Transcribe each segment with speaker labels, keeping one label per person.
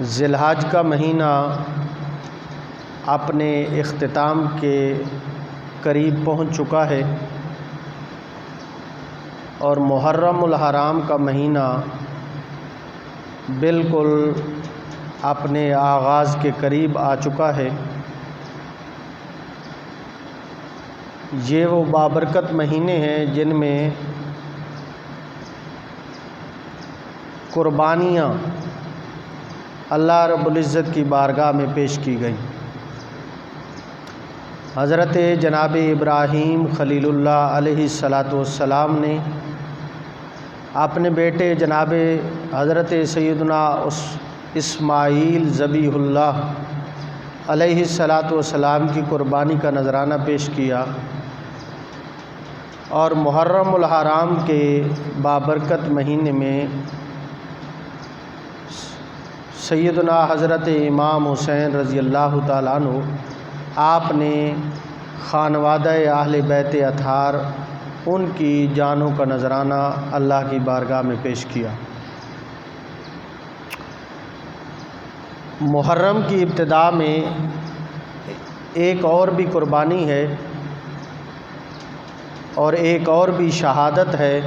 Speaker 1: ذی الحج کا مہینہ اپنے اختتام کے قریب پہنچ چکا ہے اور محرم الحرام کا مہینہ بالکل اپنے آغاز کے قریب آ چکا ہے۔ یہ وہ بابرکت مہینے ہیں جن میں قربانیاں اللہ رب العزت کی بارگاہ میں پیش کی گئیں۔ حضرت جناب ابراہیم خلیل اللہ علیہ السلام نے اپنے بیٹے جناب حضرت سیدنا اسماعیل ذبیح اللہ علیہ السلام کی قربانی کا نذرانہ پیش کیا، اور محرم الحرام کے بابرکت مہینے میں سیدنا حضرت امام حسین رضی اللہ تعالیٰ عنہ آپ نے خانوادہ اہل بیت اطہار ان کی جانوں کا نذرانہ اللہ کی بارگاہ میں پیش کیا۔ محرم کی ابتدا میں ایک اور بھی قربانی ہے اور ایک اور بھی شہادت ہے،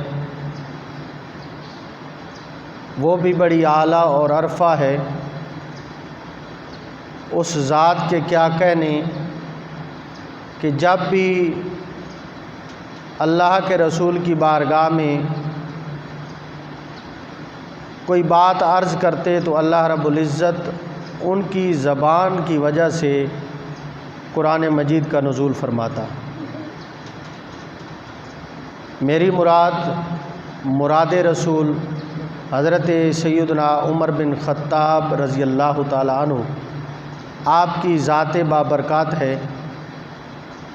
Speaker 1: وہ بھی بڑی اعلیٰ اور عرفہ ہے۔ اس ذات کے کیا کہنے کہ جب بھی اللہ کے رسول کی بارگاہ میں کوئی بات عرض کرتے تو اللہ رب العزت ان کی زبان کی وجہ سے قرآن مجید کا نزول فرماتا۔ میری مراد رسول حضرت سیدنا عمر بن خطاب رضی اللہ تعالیٰ عنہ آپ کی ذات بابرکات ہے،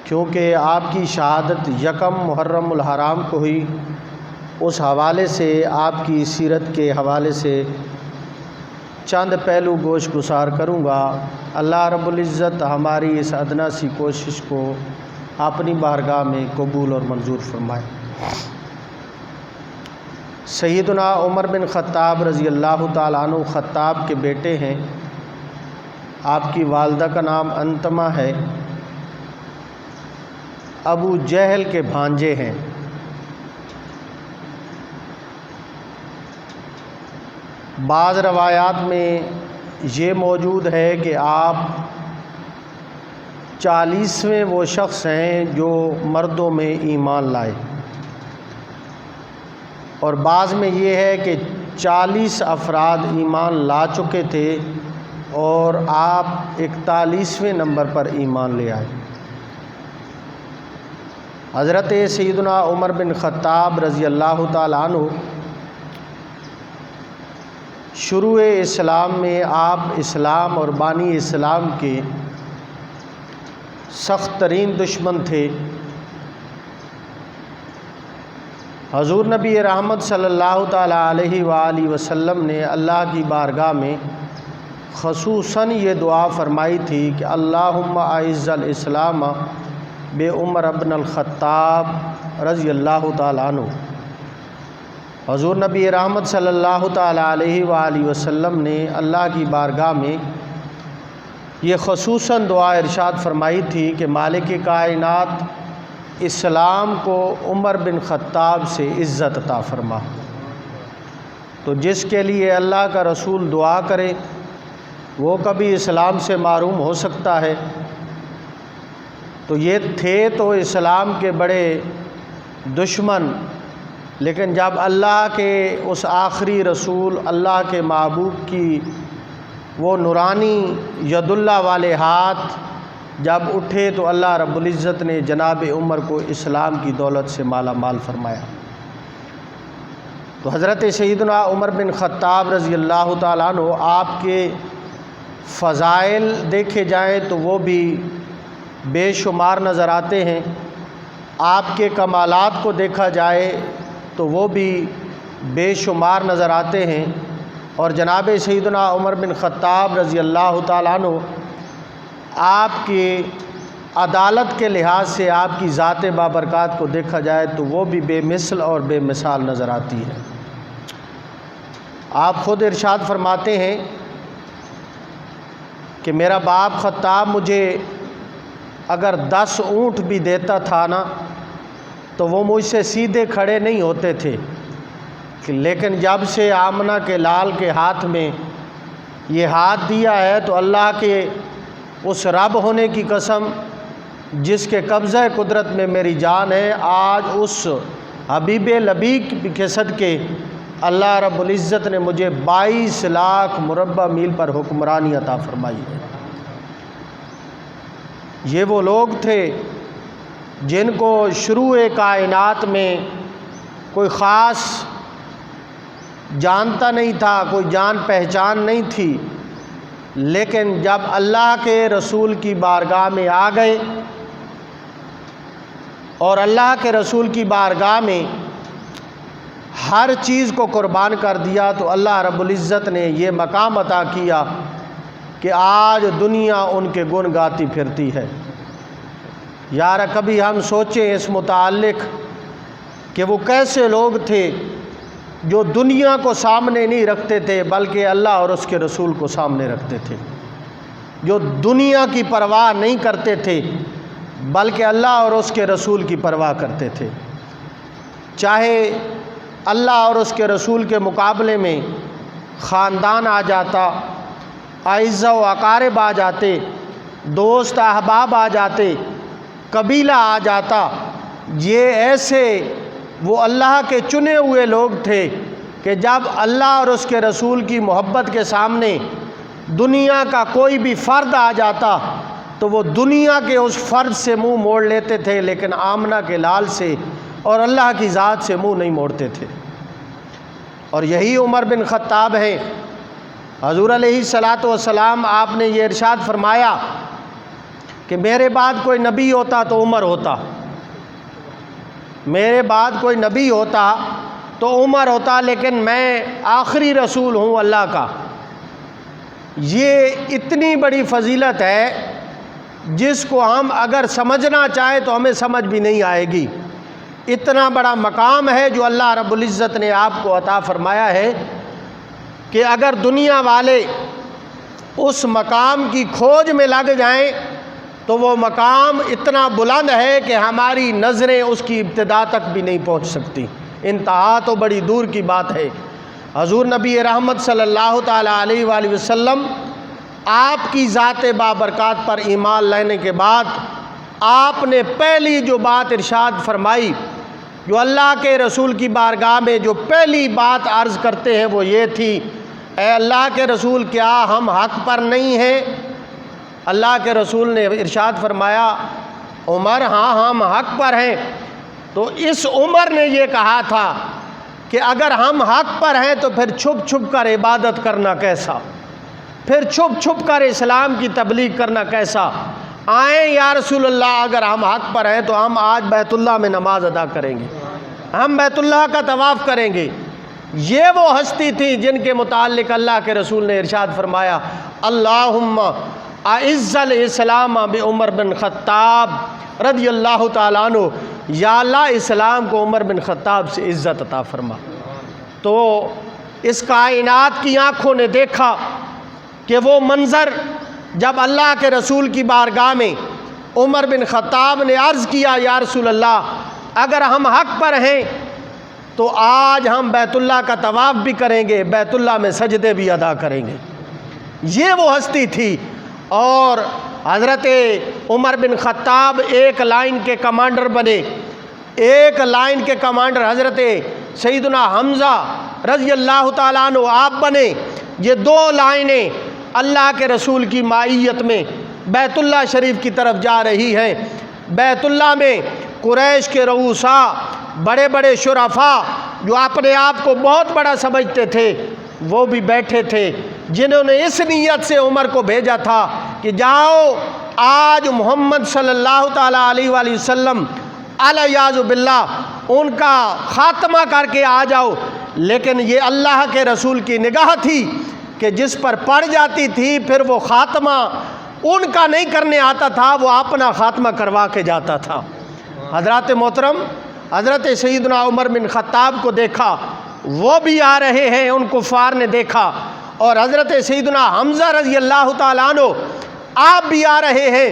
Speaker 1: کیونکہ آپ کی شہادت یکم محرم الحرام کو ہوئی۔ اس حوالے سے آپ کی سیرت کے حوالے سے چند پہلو گوش گزار کروں گا۔ اللہ رب العزت ہماری اس ادنا سی کوشش کو اپنی بارگاہ میں قبول اور منظور فرمائے۔ سیدنا عمر بن خطاب رضی اللہ تعالیٰ عنہ خطاب کے بیٹے ہیں۔ آپ کی والدہ کا نام انتما ہے، ابو جہل کے بھانجے ہیں۔ بعض روایات میں یہ موجود ہے کہ آپ 40ویں وہ شخص ہیں جو مردوں میں ایمان لائے، اور بعض میں یہ ہے کہ 40 افراد ایمان لا چکے تھے اور آپ 41ویں نمبر پر ایمان لے آئے۔ حضرت سیدنا عمر بن خطاب رضی اللہ تعالیٰ عنہ شروع اسلام میں آپ اسلام اور بانی اسلام کے سخت ترین دشمن تھے۔ حضور نبی رحمت صلی اللہ تعالیٰ علیہ وآلہ وسلم نے اللہ کی بارگاہ میں خصوصاً یہ دعا فرمائی تھی کہ اللہم اعز الاسلام بے عمر بن الخطاب رضی اللہ تعالیٰ عنہ۔ حضور نبی رحمت صلی اللہ تعالیٰ علیہ وآلہ وسلم نے اللہ کی بارگاہ میں یہ خصوصاً دعا ارشاد فرمائی تھی کہ مالک کائنات اسلام کو عمر بن خطاب سے عزت عطا فرما۔ تو جس کے لیے اللہ کا رسول دعا کرے وہ کبھی اسلام سے محروم ہو سکتا ہے؟ تو یہ تھے تو اسلام کے بڑے دشمن، لیکن جب اللہ کے اس آخری رسول اللہ کے محبوب کی وہ نورانی ید اللہ والے ہاتھ جب اٹھے تو اللہ رب العزت نے جناب عمر کو اسلام کی دولت سے مالا مال فرمایا۔ تو حضرت سیدنا عمر بن خطاب رضی اللہ تعالیٰ عنہ آپ کے فضائل دیکھے جائیں تو وہ بھی بے شمار نظر آتے ہیں، آپ کے کمالات کو دیکھا جائے تو وہ بھی بے شمار نظر آتے ہیں، اور جناب سیدنا عمر بن خطاب رضی اللہ تعالیٰ عنہ آپ کی عدالت کے لحاظ سے آپ کی ذات بابرکات کو دیکھا جائے تو وہ بھی بے مثل اور بے مثال نظر آتی ہے۔ آپ خود ارشاد فرماتے ہیں کہ میرا باپ خطاب مجھے اگر 10 اونٹ بھی دیتا تھا نا تو وہ مجھ سے سیدھے کھڑے نہیں ہوتے تھے، لیکن جب سے آمنہ کے لال کے ہاتھ میں یہ ہاتھ دیا ہے تو اللہ کے اس رب ہونے کی قسم جس کے قبضہ قدرت میں میری جان ہے، آج اس حبیب لبیک کے صدقے اللہ رب العزت نے مجھے 22 لاکھ مربع میل پر حکمرانی عطا فرمائی ہے۔ یہ وہ لوگ تھے جن کو شروع کائنات میں کوئی خاص جانتا نہیں تھا، کوئی جان پہچان نہیں تھی، لیکن جب اللہ کے رسول کی بارگاہ میں آ گئے اور اللہ کے رسول کی بارگاہ میں ہر چیز کو قربان کر دیا تو اللہ رب العزت نے یہ مقام عطا کیا کہ آج دنیا ان کے گن گاتی پھرتی ہے۔ یار کبھی ہم سوچیں اس متعلق کہ وہ کیسے لوگ تھے جو دنیا کو سامنے نہیں رکھتے تھے بلکہ اللہ اور اس کے رسول کو سامنے رکھتے تھے، جو دنیا کی پرواہ نہیں کرتے تھے بلکہ اللہ اور اس کے رسول کی پرواہ کرتے تھے۔ چاہے اللہ اور اس کے رسول کے مقابلے میں خاندان آ جاتا، اعزہ و اقارب آ جاتے، دوست احباب آ جاتے، قبیلہ آ جاتا، یہ ایسے وہ اللہ کے چنے ہوئے لوگ تھے کہ جب اللہ اور اس کے رسول کی محبت کے سامنے دنیا کا کوئی بھی فرد آ جاتا تو وہ دنیا کے اس فرد سے منہ موڑ لیتے تھے، لیکن آمنہ کے لال سے اور اللہ کی ذات سے منہ نہیں موڑتے تھے۔ اور یہی عمر بن خطاب ہیں۔ حضور علیہ الصلاۃ والسلام آپ نے یہ ارشاد فرمایا کہ میرے بعد کوئی نبی ہوتا تو عمر ہوتا، میرے بعد کوئی نبی ہوتا تو عمر ہوتا، لیکن میں آخری رسول ہوں اللہ کا۔ یہ اتنی بڑی فضیلت ہے جس کو ہم اگر سمجھنا چاہیں تو ہمیں سمجھ بھی نہیں آئے گی۔ اتنا بڑا مقام ہے جو اللہ رب العزت نے آپ کو عطا فرمایا ہے کہ اگر دنیا والے اس مقام کی کھوج میں لگ جائیں تو وہ مقام اتنا بلند ہے کہ ہماری نظریں اس کی ابتدا تک بھی نہیں پہنچ سکتی، انتہا تو بڑی دور کی بات ہے۔ حضور نبی رحمت صلی اللہ تعالیٰ علیہ وآلہ وسلم آپ کی ذات بابرکات پر ایمان لانے کے بعد آپ نے پہلی جو بات ارشاد فرمائی، جو اللہ کے رسول کی بارگاہ میں جو پہلی بات عرض کرتے ہیں وہ یہ تھی، اے اللہ کے رسول کیا ہم حق پر نہیں ہیں؟ اللہ کے رسول نے ارشاد فرمایا عمر ہاں ہم حق پر ہیں۔ تو اس عمر نے یہ کہا تھا کہ اگر ہم حق پر ہیں تو پھر چھپ چھپ کر عبادت کرنا کیسا، پھر چھپ چھپ کر اسلام کی تبلیغ کرنا کیسا؟ آئیں یا رسول اللہ، اگر ہم حق پر ہیں تو ہم آج بیت اللہ میں نماز ادا کریں گے، ہم بیت اللہ کا طواف کریں گے۔ یہ وہ ہستی تھی جن کے متعلق اللہ کے رسول نے ارشاد فرمایا اللہم اعز الاسلام بعمر بن خطاب رضی اللہ تعالیٰ عنہ، یا اللہ اسلام کو عمر بن خطاب سے عزت عطا فرما۔ تو اس کائنات کی آنکھوں نے دیکھا کہ وہ منظر جب اللہ کے رسول کی بارگاہ میں عمر بن خطاب نے عرض کیا یا رسول اللہ اگر ہم حق پر ہیں تو آج ہم بیت اللہ کا طواف بھی کریں گے، بیت اللہ میں سجدے بھی ادا کریں گے۔ یہ وہ ہستی تھی، اور حضرت عمر بن خطاب ایک لائن کے کمانڈر بنے، ایک لائن کے کمانڈر حضرت سیدنا حمزہ رضی اللہ تعالیٰ عنہ آپ بنے۔ یہ دو لائنیں اللہ کے رسول کی معیت میں بیت اللہ شریف کی طرف جا رہی ہیں۔ بیت اللہ میں قریش کے رؤساء، بڑے بڑے شرفاء جو اپنے آپ کو بہت بڑا سمجھتے تھے وہ بھی بیٹھے تھے، جنہوں نے اس نیت سے عمر کو بھیجا تھا کہ جاؤ آج محمد صلی اللہ تعالیٰ علیہ وآلہ وسلم الیاذ باللہ ان کا خاتمہ کر کے آ جاؤ۔ لیکن یہ اللہ کے رسول کی نگاہ تھی کہ جس پر پڑ جاتی تھی پھر وہ خاتمہ ان کا نہیں کرنے آتا تھا، وہ اپنا خاتمہ کروا کے جاتا تھا۔ حضرات محترم، حضرت سیدنا عمر بن خطاب کو دیکھا، وہ بھی آ رہے ہیں، ان کفار نے دیکھا اور حضرت سیدنا حمزہ رضی اللہ تعالیٰ عنہ آپ بھی آ رہے ہیں،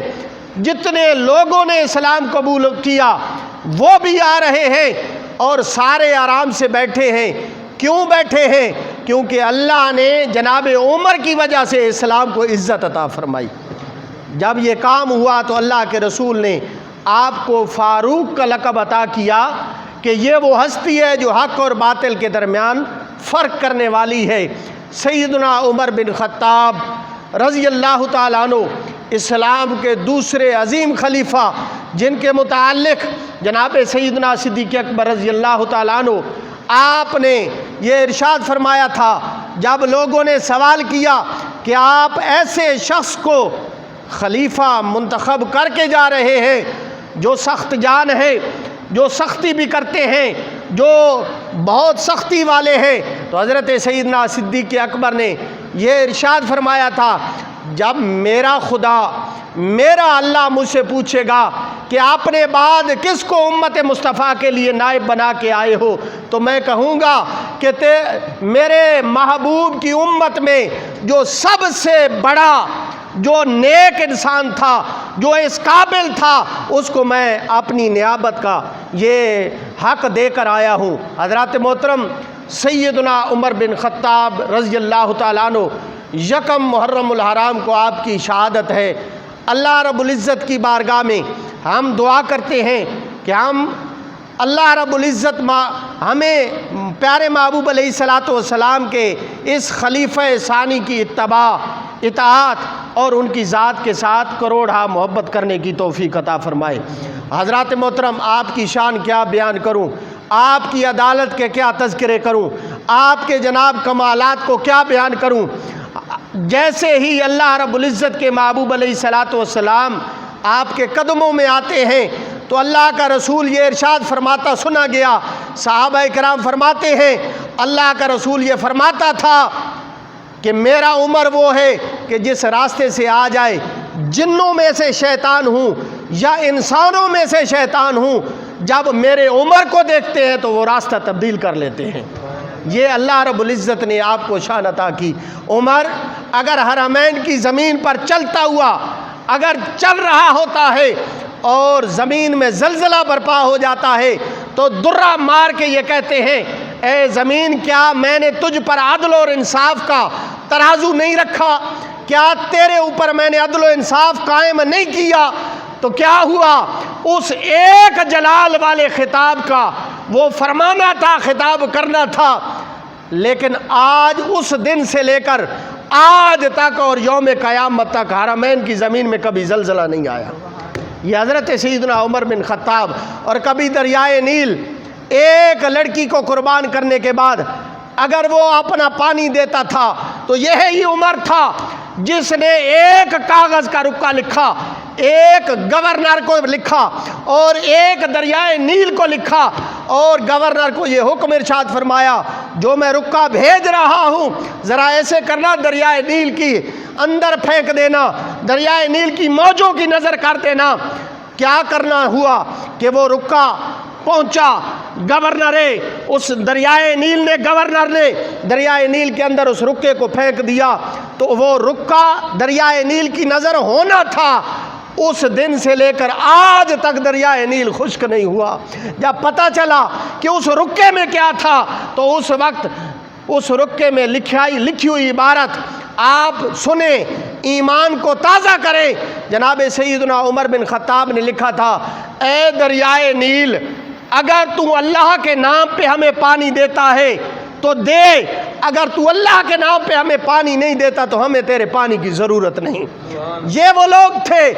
Speaker 1: جتنے لوگوں نے اسلام قبول کیا وہ بھی آ رہے ہیں، اور سارے آرام سے بیٹھے ہیں۔ کیوں بیٹھے ہیں؟ کیونکہ اللہ نے جناب عمر کی وجہ سے اسلام کو عزت عطا فرمائی۔ جب یہ کام ہوا تو اللہ کے رسول نے آپ کو فاروق کا لقب عطا کیا کہ یہ وہ ہستی ہے جو حق اور باطل کے درمیان فرق کرنے والی ہے۔ سیدنا عمر بن خطاب رضی اللہ تعالیٰ عنہ اسلام کے دوسرے عظیم خلیفہ، جن کے متعلق جناب سیدنا صدیق اکبر رضی اللہ تعالیٰ عنہ آپ نے یہ ارشاد فرمایا تھا جب لوگوں نے سوال کیا کہ آپ ایسے شخص کو خلیفہ منتخب کر کے جا رہے ہیں جو سخت جان ہے، جو سختی بھی کرتے ہیں، جو بہت سختی والے ہیں، تو حضرت سیدنا صدیق اکبر نے یہ ارشاد فرمایا تھا جب میرا خدا، میرا اللہ مجھ سے پوچھے گا کہ آپ نے بعد کس کو امت مصطفیٰ کے لیے نائب بنا کے آئے ہو، تو میں کہوں گا کہ میرے محبوب کی امت میں جو سب سے بڑا، جو نیک انسان تھا، جو اس قابل تھا، اس کو میں اپنی نیابت کا یہ حق دے کر آیا ہوں۔ حضرات محترم، سیدنا عمر بن خطاب رضی اللہ تعالیٰ عنہ یکم محرم الحرام کو آپ کی شہادت ہے۔ اللہ رب العزت کی بارگاہ میں ہم دعا کرتے ہیں کہ اللہ رب العزت ہمیں پیارے محبوب علیہ الصلاۃ والسلام کے اس خلیفہ ثانی کی اتباع، اطاعت اور ان کی ذات کے ساتھ کروڑا محبت کرنے کی توفیق عطا فرمائے۔ حضرات محترم، آپ کی شان کیا بیان کروں، آپ کی عدالت کے کیا تذکرے کروں، آپ کے جناب کمالات کو کیا بیان کروں۔ جیسے ہی اللہ رب العزت کے محبوب علیہ الصلاۃ والسلام آپ کے قدموں میں آتے ہیں تو اللہ کا رسول یہ ارشاد فرماتا سنا گیا، صحابہ کرام فرماتے ہیں اللہ کا رسول یہ فرماتا تھا کہ میرا عمر وہ ہے کہ جس راستے سے آ جائے، جنوں میں سے شیطان ہوں یا انسانوں میں سے شیطان ہوں، جب میرے عمر کو دیکھتے ہیں تو وہ راستہ تبدیل کر لیتے ہیں۔ یہ اللہ رب العزت نے آپ کو شان عطا کی۔ عمر اگر حرمین کی زمین پر چلتا ہوا اگر چل رہا ہوتا ہے اور زمین میں زلزلہ برپا ہو جاتا ہے تو درہ مار کے یہ کہتے ہیں اے زمین، کیا میں نے تجھ پر عدل اور انصاف کا ترازو نہیں رکھا؟ کیا تیرے اوپر میں نے عدل و انصاف قائم نہیں کیا؟ تو کیا ہوا؟ اس ایک جلال والے خطاب کا وہ فرمانا تھا، خطاب کرنا تھا، لیکن آج اس دن سے لے کر آج تک اور یوم قیامت تک حرمین کی زمین میں کبھی زلزلہ نہیں آیا۔ یہ حضرت سیدنا عمر بن خطاب، اور کبھی دریائے نیل ایک لڑکی کو قربان کرنے کے بعد اگر وہ اپنا پانی دیتا تھا تو یہی عمر تھا جس نے ایک کاغذ کا رکا لکھا، ایک گورنر کو لکھا اور ایک دریائے نیل کو لکھا، اور گورنر کو یہ حکم ارشاد فرمایا جو میں رکا بھیج رہا ہوں ذرا ایسے کرنا، دریائے نیل کی اندر پھینک دینا، دریائے نیل کی موجوں کی نظر کر دینا۔ کیا کرنا ہوا کہ وہ رکا پہنچا، گورنر اس دریائے نیل نے، گورنر نے دریائے نیل کے اندر اس رکے کو پھینک دیا، تو وہ رکا دریائے نیل کی نظر ہونا تھا۔ اس دن سے لے کر آج تک دریائے نیل خشک نہیں ہوا۔ جب پتہ چلا کہ اس رکے میں کیا تھا تو اس وقت اس رکے میں لکھی ہوئی عبارت آپ سنیں، ایمان کو تازہ کریں۔ جناب سیدنا عمر بن خطاب نے لکھا تھا اے دریائے نیل، اگر تو اللہ کے نام پہ ہمیں پانی دیتا ہے تو دے، اگر تو اللہ کے نام پہ ہمیں پانی نہیں دیتا تو ہمیں تیرے پانی کی ضرورت نہیں۔ یہ وہ لوگ تھے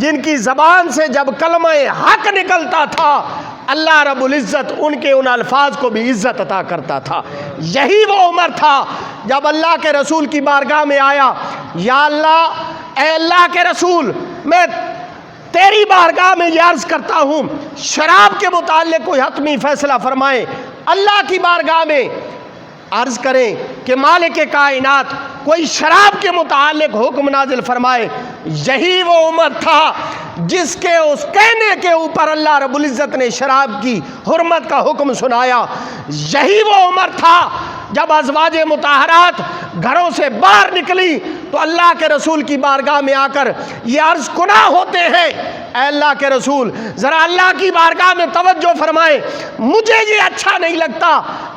Speaker 1: جن کی زبان سے جب کلمہ حق نکلتا تھا اللہ رب العزت ان کے ان الفاظ کو بھی عزت عطا کرتا تھا۔ یہی وہ عمر تھا جب اللہ کے رسول کی بارگاہ میں آیا، یا اللہ، اے اللہ کے رسول، میں تیری بارگاہ میں یہ عرض کرتا ہوں شراب کے متعلق کوئی حتمی فیصلہ فرمائے۔ اللہ کی بارگاہ میں عرض کریں کہ مالک کائنات کوئی شراب کے متعلق حکم نازل فرمائے۔ یہی وہ عمر تھا جس کے اس کہنے کے اوپر اللہ رب العزت نے شراب کی حرمت کا حکم سنایا۔ یہی وہ عمر تھا جب ازواج مطہرات گھروں سے باہر نکلی تو اللہ کے رسول کی بارگاہ میں آ کر یہ عرض کنا ہوتے ہیں، اے اللہ کے رسول ذرا اللہ کی بارگاہ میں توجہ فرمائیں، مجھے یہ اچھا نہیں لگتا،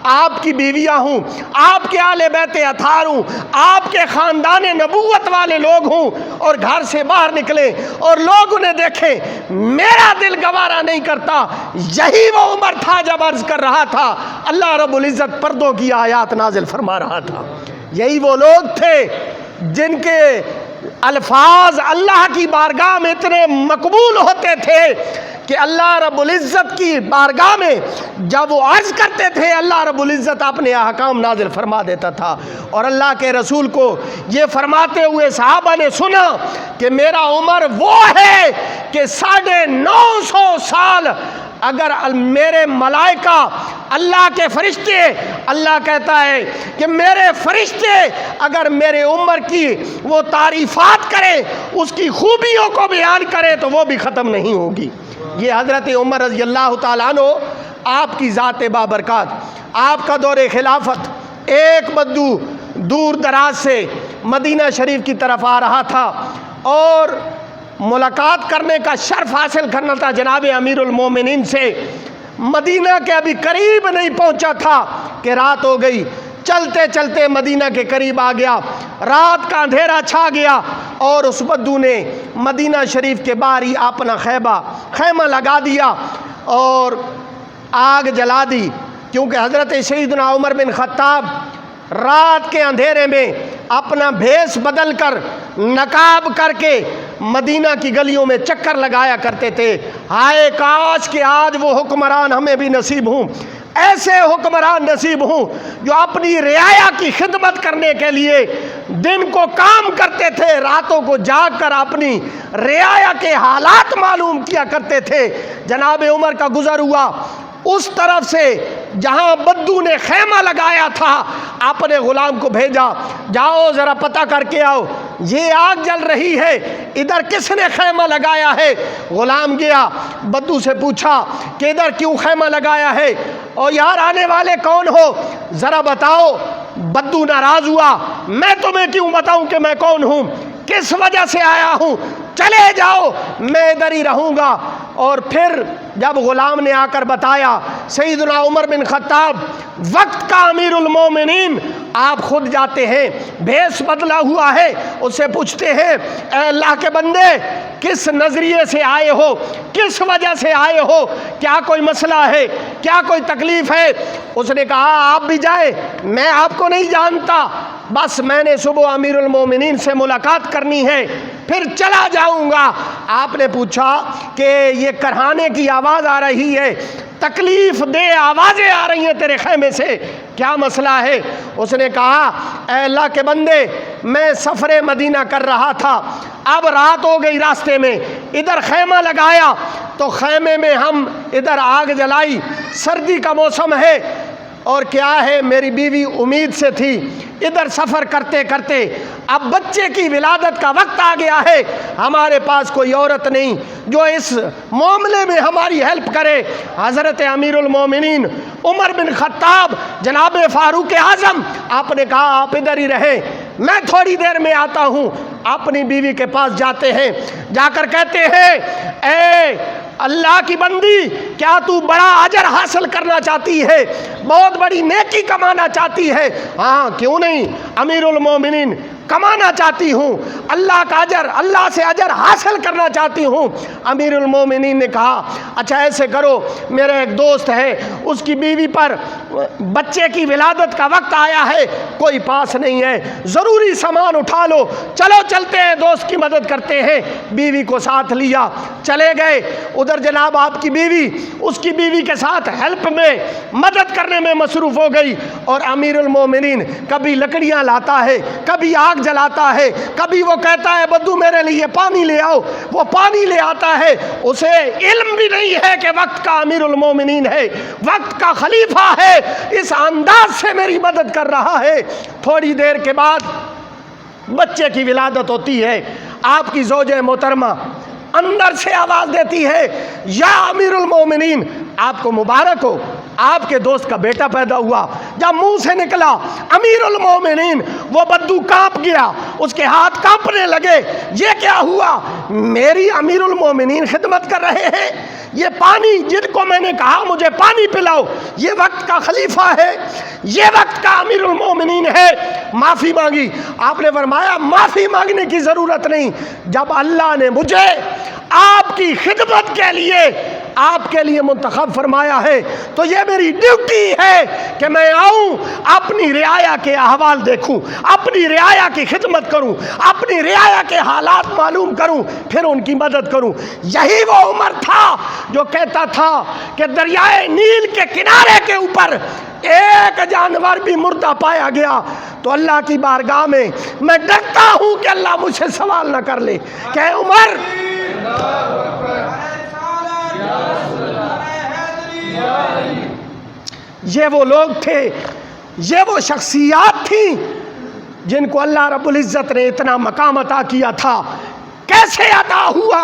Speaker 1: آپ کی بیویاں ہوں، آپ کے آل بیت اطہار ہوں، آپ کے خاندان نبوت والے لوگ ہوں، اور گھر سے باہر نکلے اور لوگ انہیں دیکھیں، میرا دل گوارا نہیں کرتا۔ یہی وہ عمر تھا جب عرض کر رہا تھا اللہ رب العزت پردوں کی آیات نازل فرما رہا تھا۔ یہی وہ لوگ تھے جن کے الفاظ اللہ کی بارگاہ میں اتنے مقبول ہوتے تھے کہ اللہ رب العزت کی بارگاہ میں جب وہ عرض کرتے تھے اللہ رب العزت اپنے احکام نازل فرما دیتا تھا۔ اور اللہ کے رسول کو یہ فرماتے ہوئے صحابہ نے سنا کہ میرا عمر وہ ہے کہ 950 سال اگر میرے ملائکہ اللہ کے فرشتے، اللہ کہتا ہے کہ میرے فرشتے اگر میرے عمر کی وہ تعریفات کریں، اس کی خوبیوں کو بیان کریں تو وہ بھی ختم نہیں ہوگی۔ یہ حضرت عمر رضی اللہ تعالیٰ عنہ آپ کی ذات بابرکات، آپ کا دور خلافت، ایک بدو دور دراز سے مدینہ شریف کی طرف آ رہا تھا اور ملاقات کرنے کا شرف حاصل کرنا تھا جناب امیر المومنین سے۔ مدینہ کے ابھی قریب نہیں پہنچا تھا کہ رات ہو گئی، چلتے چلتے مدینہ کے قریب آ گیا، رات کا اندھیرا چھا گیا اور اس بدو نے مدینہ شریف کے باہر ہی اپنا خیمہ لگا دیا اور آگ جلا دی، کیونکہ حضرت سیدنا عمر بن خطاب رات کے اندھیرے میں اپنا بھیس بدل کر نقاب کر کے مدینہ کی گلیوں میں چکر لگایا کرتے تھے۔ ہائے کاش کہ آج وہ حکمران ہمیں بھی نصیب ہوں، ایسے حکمران نصیب ہوں جو اپنی رعایا کی خدمت کرنے کے لیے دن کو کام کرتے تھے، راتوں کو جاگ کر اپنی رعایا کے حالات معلوم کیا کرتے تھے۔ جناب عمر کا گزر ہوا، اس طرف سے جہاں بدو نے خیمہ لگایا تھا اپنے غلام کو بھیجا، جاؤ ذرا پتہ کر کے آؤ یہ آگ جل رہی ہے، ادھر کس نے خیمہ لگایا ہے؟ غلام گیا، بدو سے پوچھا کہ ادھر کیوں خیمہ لگایا ہے اور یار آنے والے کون ہو ذرا بتاؤ۔ بدو ناراض ہوا، میں تمہیں کیوں بتاؤں کہ میں کون ہوں، کس وجہ سے آیا ہوں، چلے جاؤ میں ادھر ہی رہوں گا۔ اور پھر جب غلام نے آ کر بتایا، سیدنا عمر بن خطاب وقت کا امیر المومنین آپ خود جاتے ہیں، بھیس بدلا ہوا ہے، اس سے پوچھتے ہیں اے اللہ کے بندے کس نظریے سے آئے ہو، کس وجہ سے آئے ہو، کیا کوئی مسئلہ ہے، کیا کوئی تکلیف ہے؟ اس نے کہا آپ بھی جائیں، میں آپ کو نہیں جانتا، بس میں نے صبح امیر المومنین سے ملاقات کرنی ہے پھر چلا جاؤں گا۔ آپ نے پوچھا کہ یہ کرہانے کی آواز آ رہی ہے، تکلیف دہ آوازیں آ رہی ہیں تیرے خیمے سے، کیا مسئلہ ہے؟ اس نے کہا اے اللہ کے بندے میں سفر مدینہ کر رہا تھا، اب رات ہو گئی، راستے میں ادھر خیمہ لگایا تو خیمے میں ہم ادھر آگ جلائی، سردی کا موسم ہے اور کیا ہے میری بیوی امید سے تھی، ادھر سفر کرتے کرتے اب بچے کی ولادت کا وقت آ گیا ہے، ہمارے پاس کوئی عورت نہیں جو اس معاملے میں ہماری ہیلپ کرے۔ حضرت امیر المومنین عمر بن خطاب جناب فاروق اعظم آپ نے کہا آپ ادھر ہی رہیں، میں تھوڑی دیر میں آتا ہوں۔ اپنی بیوی کے پاس جاتے ہیں، جا کر کہتے ہیں اے اللہ کی بندی کیا تو بڑا اجر حاصل کرنا چاہتی ہے، بہت بڑی نیکی کمانا چاہتی ہے؟ ہاں کیوں نہیں امیر المومنین، کمانا چاہتی ہوں، اللہ کا اجر، اللہ سے اجر حاصل کرنا چاہتی ہوں۔ امیر المومنین نے کہا اچھا ایسے کرو، میرا ایک دوست ہے اس کی بیوی پر بچے کی ولادت کا وقت آیا ہے، کوئی پاس نہیں ہے، ضروری سامان اٹھا لو، چلو چلتے ہیں دوست کی مدد کرتے ہیں۔ بیوی کو ساتھ لیا، چلے گئے ادھر، جناب آپ کی بیوی اس کی بیوی کے ساتھ ہیلپ میں مدد کرنے میں مصروف ہو گئی، اور امیر المومنین کبھی لکڑیاں لاتا ہے، کبھی آگ جلاتا ہے، کبھی وہ کہتا ہے بدو میرے لیے پانی لے آؤ، وہ پانی لے آتا ہے۔ اسے علم بھی نہیں ہے کہ وقت کا امیر المومنین ہے، وقت کا خلیفہ ہے، اس انداز سے میری مدد کر رہا ہے۔ تھوڑی دیر کے بعد بچے کی ولادت ہوتی ہے، آپ کی زوج محترمہ اندر سے آواز دیتی ہے یا امیر المومنین آپ کو مبارک ہو،
Speaker 2: آپ کے دوست کا بیٹا پیدا ہوا، جب منہ سے نکلا امیر المومنین، وہ بدو کانپ گیا، اس کے ہاتھ کانپنے لگے، یہ کیا ہوا؟ میری امیر المومنین خدمت کر رہے ہیں، یہ پانی جن کو میں نے کہا مجھے پانی پلاؤ، یہ وقت کا خلیفہ ہے، یہ وقت کا امیر المومنین ہے، معافی مانگی۔ آپ نے فرمایا معافی مانگنے کی ضرورت نہیں، جب اللہ نے مجھے آپ کی خدمت کے لیے آپ کے لیے منتخب فرمایا ہے تو یہ میری ڈیوٹی ہے کہ میں آؤں، اپنی رعایا کے احوال دیکھوں، اپنی رعایا کی خدمت کروں، اپنی رعایا کے حالات معلوم کروں، پھر ان کی مدد کروں۔ یہی وہ عمر تھا جو کہتا تھا کہ دریائے نیل کے کنارے کے اوپر ایک جانور بھی مردہ پایا گیا تو اللہ کی بارگاہ میں ڈرتا ہوں کہ اللہ مجھ سے سوال نہ کر لے کہ اے عمر، یہ وہ لوگ تھے، یہ وہ شخصیات تھیں جن کو اللہ رب العزت نے اتنا مقام عطا کیا تھا۔ کیسے عطا ہوا؟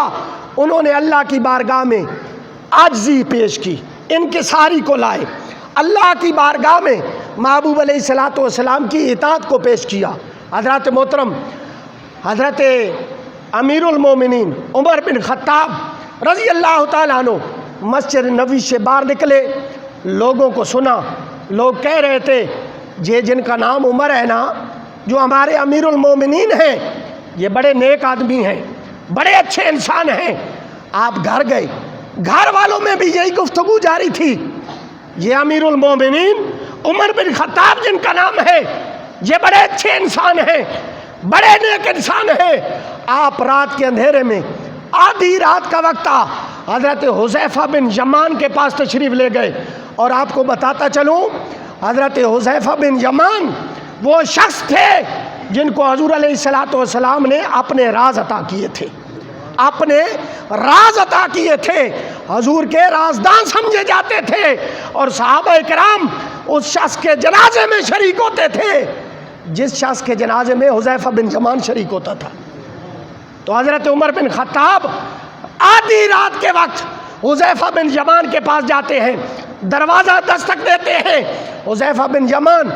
Speaker 2: انہوں نے اللہ کی بارگاہ میں عاجزی پیش کی، انکساری کو لائے، اللہ کی بارگاہ میں محبوب علیہ الصلوۃ والسلام کی اطاعت کو پیش کیا۔ حضرت محترم حضرت امیر المومنین عمر بن خطاب رضی اللہ تعالیٰ عنہ مسجد نبوی سے باہر نکلے، لوگوں کو سنا، لوگ کہہ رہے تھے یہ جن کا نام عمر ہے نا، جو ہمارے امیر المومنین ہیں، یہ بڑے نیک آدمی ہیں، بڑے اچھے انسان ہیں۔ آپ گھر گئے، گھر والوں میں بھی یہی گفتگو جاری تھی، یہ امیر المومنین عمر بن خطاب جن کا نام ہے، یہ بڑے اچھے انسان ہیں، بڑے نیک انسان ہیں۔ آپ رات کے اندھیرے میں، آدھی رات کا وقت تھا، حضرت حذیفہ بن یمان کے پاس تشریف لے گئے۔ اور آپ کو بتاتا چلوں، حضرت حذیفہ بن یمان وہ شخص تھے جن کو حضور علیہ الصلوۃ والسلام نے اپنے راز عطا کیے تھے، اپنے راز عطا کیے تھے، حضور کے رازدان سمجھے جاتے تھے، اور صحابہ کرام اس شخص کے جنازے میں شریک ہوتے تھے جس شخص کے جنازے میں حذیفہ بن یمان شریک ہوتا تھا۔ تو حضرت عمر بن خطاب آدھی رات کے وقت حذیفہ بن یمان کے پاس جاتے ہیں، دروازہ دستک دیتے ہیں، حذیفہ بن یمان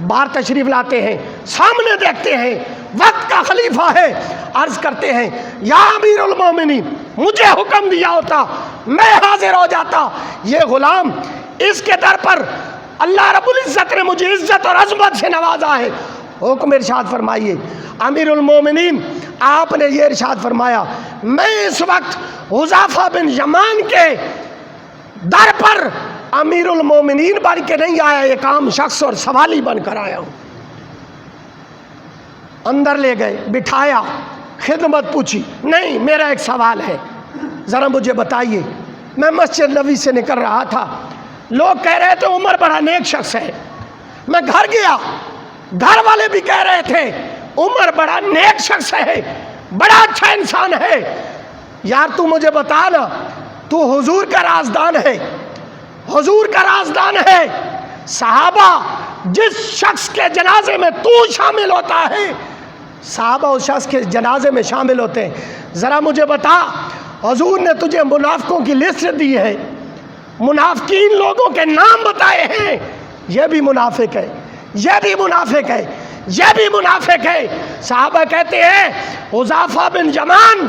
Speaker 2: باہر تشریف لاتے ہیں، سامنے دیکھتے ہیں، وقت کا خلیفہ ہے، عرض کرتے ہیں یا امیر المومنین، مجھے حکم دیا ہوتا میں حاضر ہو جاتا، یہ غلام، اس کے در پر اللہ رب العزت نے مجھے عزت اور عظمت سے نوازا ہے، حکم ارشاد فرمائیے۔ امیر المومنین آپ نے یہ ارشاد فرمایا میں اس وقت حذیفہ بن یمان کے در پر امیر المومنین بن کے نہیں آیا، ایک عام شخص اور سوالی بن کر آیا ہوں۔ اندر لے گئے، بٹھایا، خدمت پوچھی، نہیں میرا ایک سوال ہے، ذرا مجھے بتائیے۔ میں مسجد نبوی سے نکل رہا تھا، لوگ کہہ رہے تھے عمر بڑا نیک شخص ہے، میں گھر گیا، گھر والے بھی کہہ رہے تھے عمر بڑا نیک شخص ہے، بڑا اچھا انسان ہے، یار تو مجھے بتا نا، تو حضور کا رازدان ہے، حضور کا رازدان ہے، صحابہ جس شخص کے جنازے میں تو شامل ہوتا ہے، صحابہ اس شخص کے جنازے میں شامل ہوتے ہیں، ذرا مجھے بتا، حضور نے تجھے منافقوں کی لسٹ دی ہے، منافقین لوگوں کے نام بتائے ہیں، یہ بھی منافق ہے، یہ بھی منافق ہے، یہ بھی منافق ہے۔ صحابہ کہتے ہیں حذیفہ بن یمان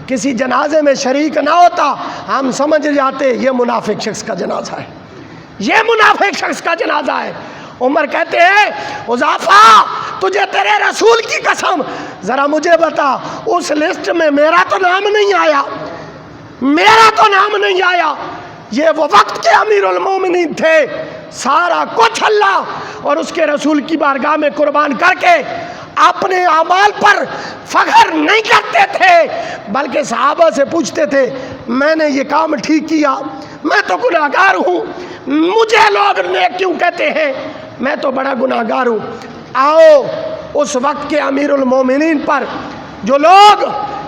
Speaker 2: کسی جنازے میں شریک نہ ہوتا ہم سمجھ جاتے یہ منافق شخص کا جنازہ ہے، یہ منافق شخص کا جنازہ ہے۔ عمر کہتے ہیں حذیفہ تجھے تیرے رسول کی قسم ذرا مجھے بتا، اس لسٹ میں میرا تو نام نہیں آیا، میرا تو نام نہیں آیا، یہ وہ وقت کے امیر المومنین تھے، سارا کچھ اللہ اور اس کے رسول کی بارگاہ میں قربان کر کے اپنے اعمال پر فخر نہیں کرتے تھے، بلکہ صحابہ سے پوچھتے تھے میں نے یہ کام ٹھیک کیا، میں تو گناہ گار ہوں، مجھے لوگ نیک کیوں کہتے ہیں، میں تو بڑا گناہ گار ہوں۔ آؤ اس وقت کے امیر المومنین پر جو لوگ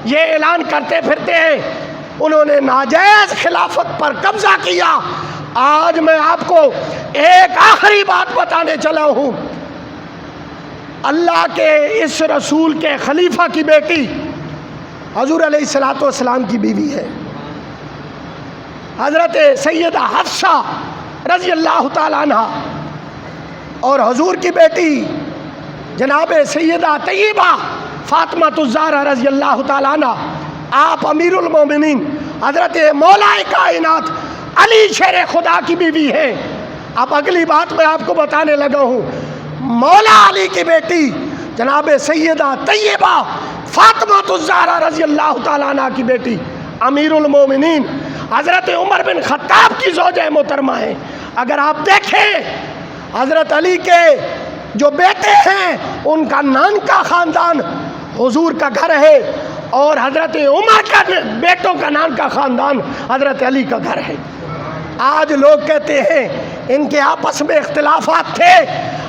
Speaker 2: یہ اعلان کرتے پھرتے ہیں انہوں نے ناجائز خلافت پر قبضہ کیا، آج میں آپ کو ایک آخری بات بتانے چلا ہوں، اللہ کے اس رسول کے خلیفہ کی بیٹی حضور علیہ الصلوۃ والسلام کی بیوی ہے، حضرت سیدہ حفصہ رضی اللہ تعالیٰ عنہ اور حضور کی بیٹی جناب سیدہ طیبہ فاطمہ الزہرا رضی اللہ تعالیٰ عنہ، آپ امیر المومنین حضرت مولا کائنات علی شیر خدا کی بیوی ہیں۔ اب اگلی بات میں آپ کو بتانے لگا ہوں، مولا علی کی بیٹی جناب سیدہ طیبہ فاطمہ الزہرا رضی اللہ تعالیٰ عنہ کی بیٹی امیر المومنین حضرت عمر بن خطاب کی زوجہ محترمہ ہیں۔ اگر آپ دیکھیں حضرت علی کے جو بیٹے ہیں ان کا نان کا خاندان حضور کا گھر ہے، اور حضرت عمر کا بیٹوں کا نام کا خاندان حضرت علی کا گھر ہے۔ آج لوگ کہتے ہیں ان کے آپس میں اختلافات تھے،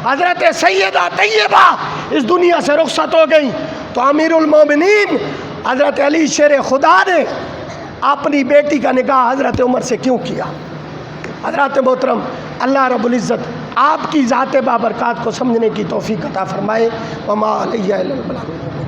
Speaker 2: حضرت سیدہ طیبہ اس دنیا سے رخصت ہو گئی تو امیر المومنین حضرت علی شیر خدا نے اپنی بیٹی کا نکاح حضرت عمر سے کیوں کیا؟ حضرات محترم، اللہ رب العزت آپ کی ذات بابرکات کو سمجھنے کی توفیق عطا فرمائے۔ وما علیہ الا البلاغ۔